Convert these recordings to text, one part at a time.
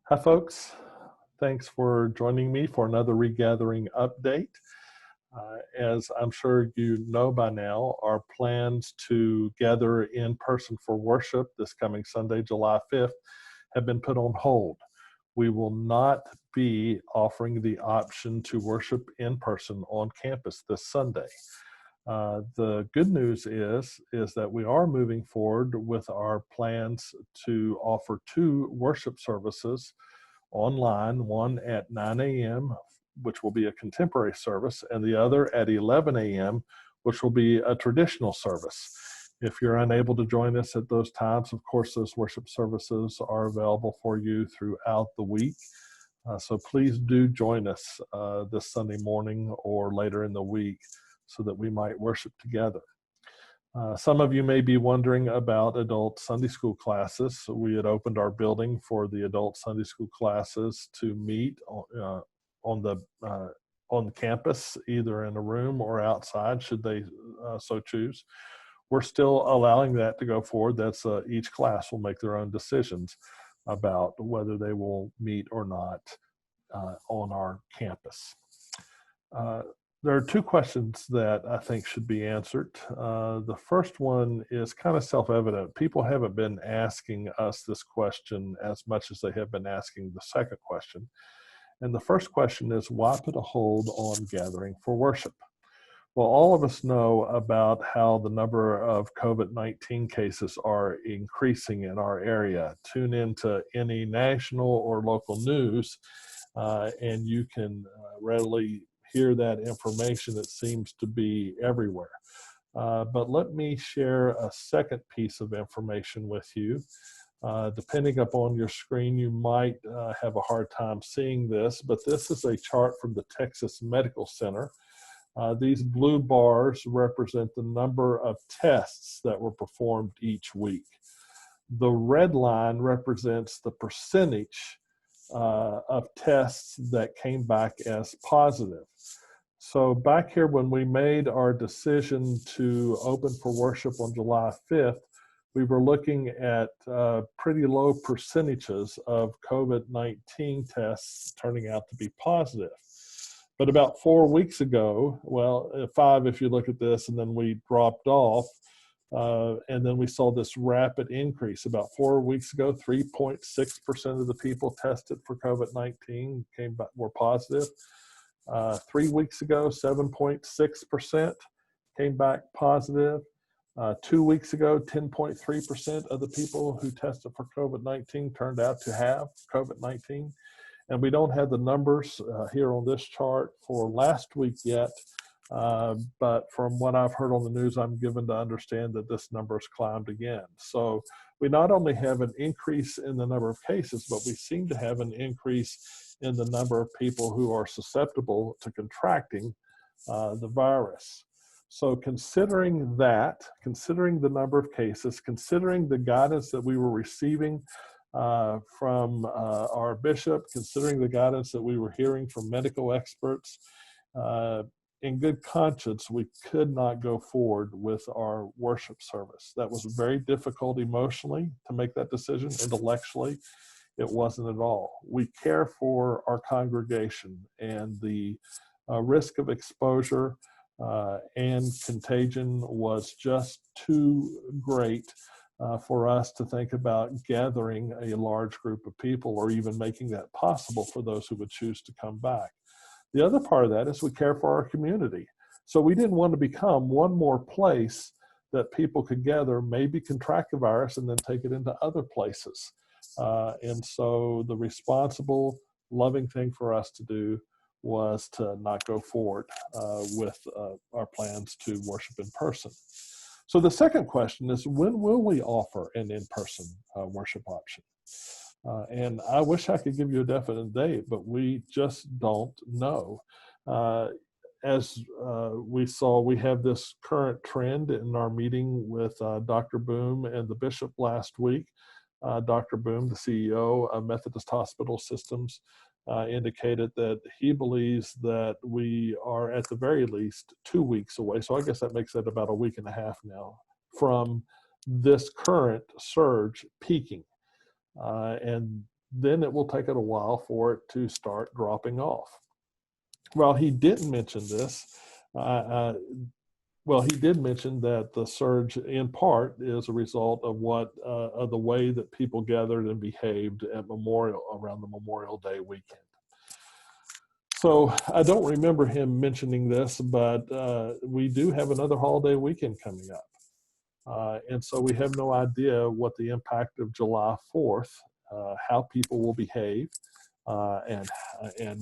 Hi, folks. Thanks for joining me for another regathering update. As I'm sure you know by now, our plans to gather in person for worship this coming Sunday, July 5th, have been put on hold. We will not be offering the option to worship in person on campus this Sunday. The good news is that we are moving forward with our plans to offer two worship services online, one at 9 a.m., which will be a contemporary service, and the other at 11 a.m., which will be a traditional service. If you're unable to join us at those times, of course, those worship services are available for you throughout the week. So please do join us this Sunday morning or later in the week so that we might worship together. Some of you may be wondering about adult Sunday school classes. So we had opened our building for the adult Sunday school classes to meet on the campus, either in a room or outside, should they so choose. We're still allowing that to go forward. That's each class will make their own decisions about whether they will meet or not on our campus. There are two questions that I think should be answered. The first one is kind of self-evident. People haven't been asking us this question as much as they have been asking the second question. And the first question is, why put a hold on gathering for worship? Well, all of us know about how the number of COVID-19 cases are increasing in our area. Tune into any national or local news, and you can readily hear that information that seems to be everywhere. But let me share a second piece of information with you. Depending upon your screen, you might have a hard time seeing this, but this is a chart from the Texas Medical Center. These blue bars represent the number of tests that were performed each week. The red line represents the percentage of tests that came back as positive. So back here when we made our decision to open for worship on July 5th, we were looking at pretty low percentages of COVID-19 tests turning out to be positive. But about 4 weeks ago, well, 5 if you look at this, and then we dropped off, and then we saw this rapid increase. About 4 weeks ago, 3.6% of the people tested for COVID-19 were positive. 3 weeks ago, 7.6% came back positive. 2 weeks ago, 10.3% of the people who tested for COVID-19 turned out to have COVID-19. And we don't have the numbers here on this chart for last week yet, but from what I've heard on the news, I'm given to understand that this number has climbed again. So we not only have an increase in the number of cases, but we seem to have an increase in the number of people who are susceptible to contracting the virus. So considering that, considering the number of cases, considering the guidance that we were receiving from our bishop, considering the guidance that we were hearing from medical experts, in good conscience, we could not go forward with our worship service. That was very difficult emotionally to make that decision. Intellectually, it wasn't at all. We care for our congregation, and the risk of exposure and contagion was just too great for us to think about gathering a large group of people or even making that possible for those who would choose to come back. The other part of that is we care for our community. So we didn't want to become one more place that people could gather, maybe contract the virus, and then take it into other places. And so the responsible, loving thing for us to do was to not go forward with our plans to worship in person. So the second question is, when will we offer an in-person worship option? And I wish I could give you a definite date, but we just don't know. As we saw, we have this current trend in our meeting with Dr. Boom and the bishop last week. Dr. Boom, the CEO of Methodist Hospital Systems, indicated that he believes that we are at the very least 2 weeks away. So I guess that makes it about a week and a half now from this current surge peaking. And then it will take it a while for it to start dropping off. Well, he didn't mention this. Well, he did mention that the surge, in part, is a result of of the way that people gathered and behaved at around the Memorial Day weekend. So I don't remember him mentioning this, but we do have another holiday weekend coming up. And so we have no idea what the impact of July 4th, how people will behave, and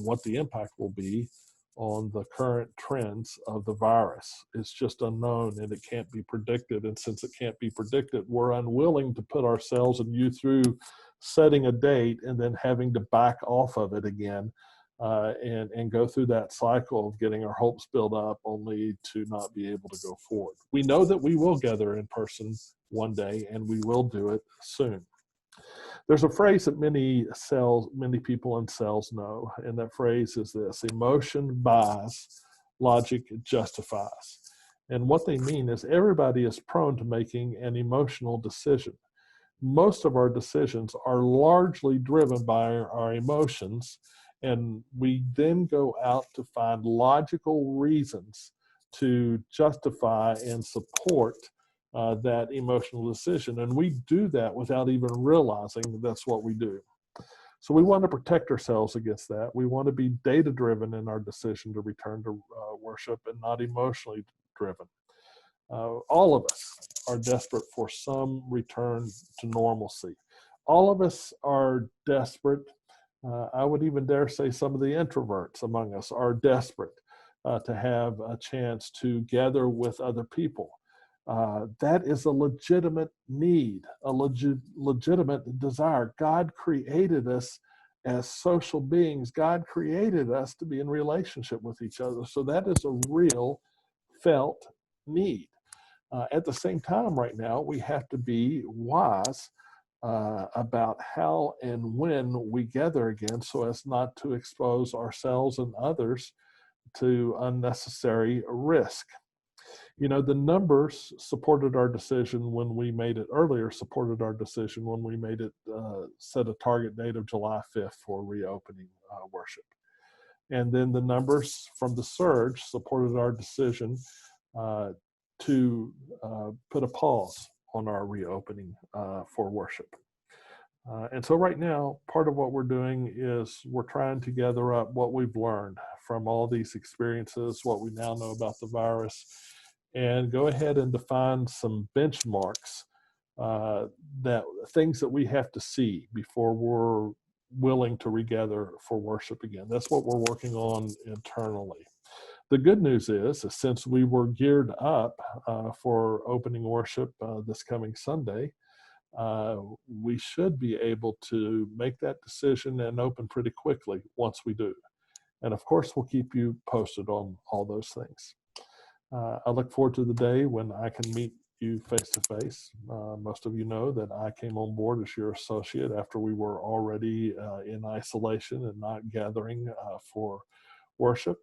what the impact will be on the current trends of the virus. It's just unknown and it can't be predicted. And since it can't be predicted, we're unwilling to put ourselves and you through setting a date and then having to back off of it again. And go through that cycle of getting our hopes built up only to not be able to go forward. We know that we will gather in person one day, and we will do it soon. There's a phrase that many people in sales know, and that phrase is this: emotion buys, logic justifies. And what they mean is everybody is prone to making an emotional decision. Most of our decisions are largely driven by our emotions, and we then go out to find logical reasons to justify and support that emotional decision. And we do that without even realizing that that's what we do. So we want to protect ourselves against that. We want to be data-driven in our decision to return to worship and not emotionally driven. All of us are desperate for some return to normalcy. All of us are desperate. I would even dare say some of the introverts among us are desperate to have a chance to gather with other people. That is a legitimate need, a legitimate desire. God created us as social beings. God created us to be in relationship with each other. So that is a real felt need. At the same time, right now, we have to be wise about how and when we gather again so as not to expose ourselves and others to unnecessary risk. You know, the numbers supported our decision when we made it earlier, supported our decision when we made it, set a target date of July 5th for reopening worship. And then the numbers from the surge supported our decision to put a pause on our reopening for worship. And so right now, part of what we're doing is we're trying to gather up what we've learned from all these experiences, what we now know about the virus, and go ahead and define some benchmarks, that things that we have to see before we're willing to regather for worship again. That's what we're working on internally. The good news is since we were geared up for opening worship this coming Sunday, we should be able to make that decision and open pretty quickly once we do. And of course, we'll keep you posted on all those things. I look forward to the day when I can meet you face to face. Most of you know that I came on board as your associate after we were already in isolation and not gathering for worship.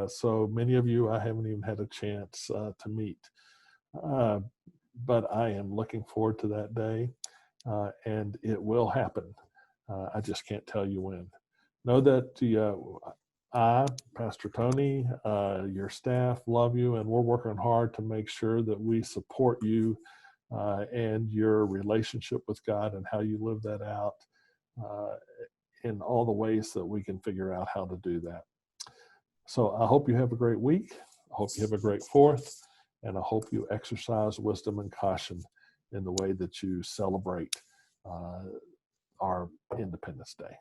So many of you I haven't even had a chance to meet. But I am looking forward to that day, and it will happen. I just can't tell you when. Know that I, Pastor Tony, your staff love you, and we're working hard to make sure that we support you and your relationship with God and how you live that out in all the ways that we can figure out how to do that. So I hope you have a great week. I hope you have a great 4th. And I hope you exercise wisdom and caution in the way that you celebrate our Independence Day.